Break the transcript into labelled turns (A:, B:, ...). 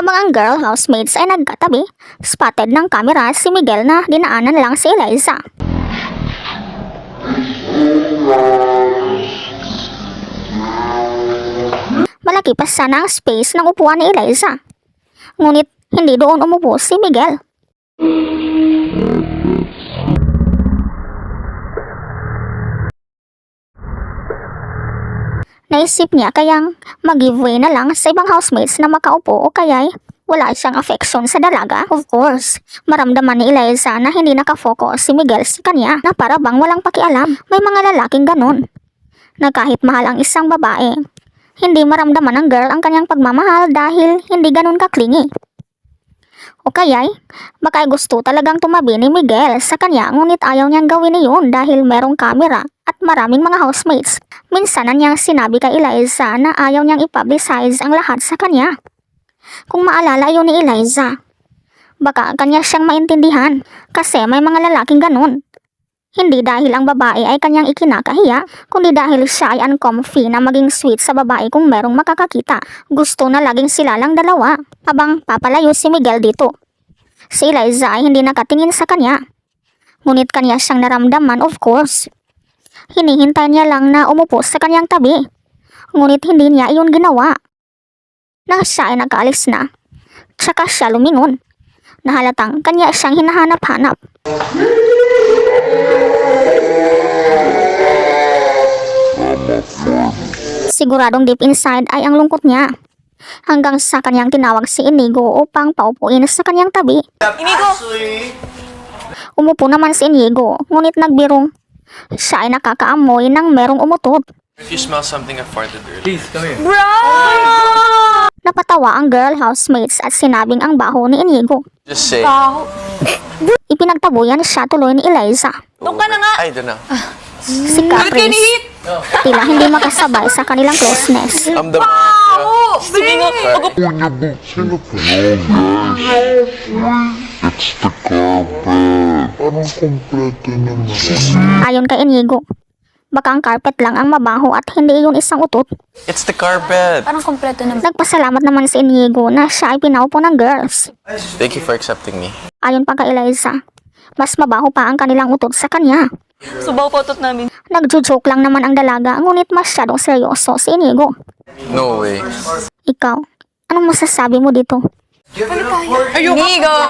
A: Habang ang girl housemates ay nagkatabi, spotted ng kamera si Miguel na dinaanan lang si Eliza. Malaki pa sana ang space ng upuan ni Eliza. Ngunit hindi doon umupo si Miguel. Naisip niya kayang mag-giveaway na lang sa ibang housemates na makaupo o kaya'y wala siyang affection sa dalaga. Of course, maramdaman ni Eliza na hindi nakafocus si Miguel sa kanya na para bang walang pakialam. May mga lalaking ganun na kahit mahal ang isang babae, hindi maramdaman ng girl ang kanyang pagmamahal dahil hindi ganun kaklingi. O kaya'y baka gusto talagang tumabi ni Miguel sa kanya ngunit ayaw niyang gawin iyon dahil merong kamera at maraming mga housemates. Minsan na niyang sinabi kay Eliza na ayaw niyang i-publicize ang lahat sa kanya. Kung maalala yun ni Eliza, baka kanya siyang maintindihan kasi may mga lalaking ganun. Hindi dahil ang babae ay kanyang ikinakahiya, kundi dahil siya ay uncomfy na maging sweet sa babae kung merong makakakita. Gusto na laging sila lang dalawa. Habang papalayo si Miguel dito, si Eliza ay hindi nakatingin sa kanya. Ngunit kanya siyang naramdaman, of course. Hinihintay niya lang na umupo sa kanyang tabi. Ngunit hindi niya iyon ginawa. Nang siya ay nagkaalis na, tsaka siya lumingon. Nahalatang kanya siyang hinahanap-hanap. Siguradong deep inside ay ang lungkot niya. Hanggang sa kanyang tinawag si Inigo upang paupuin sa kanyang tabi.
B: Inigo!
A: Umupo naman si Inigo, ngunit nagbirong siya ay nakakaamoy ng merong umutot.
C: If you smell something I farted earlier.
B: Please, come here.
D: Bro!
A: Napatawa ang girl housemates at sinabing ang baho ni Inigo.
C: Just say.
D: Baho.
A: Ipinagtabuyan siya tuloy ni Eliza.
D: Doon ka na nga.
C: Ay, doon na.
A: Si
D: Bakit kayo
A: Caprice
D: ni-hit?
A: tila hindi makasabay sa kanilang closeness.
C: I'm the
D: Baho!
B: Sige nga.
E: Sino po yun, guys? It's the carpet. Parang kompleto naman.
A: Ayon kay Inigo, baka ang carpet lang ang mabaho at hindi yun isang utot.
C: It's the carpet.
D: Parang kompleto naman.
A: Nagpasalamat naman si Inigo na siya ay pinaupo ng girls.
C: Thank you for accepting me.
A: Ayon pa kay Eliza, mas mabaho pa ang kanilang utot sa kanya.
D: Subaw po utot namin.
A: Nagjo-joke lang naman ang dalaga, ngunit masyadong seryoso si Inigo.
C: No way.
A: Ikaw, anong masasabi mo dito?
D: Inigo!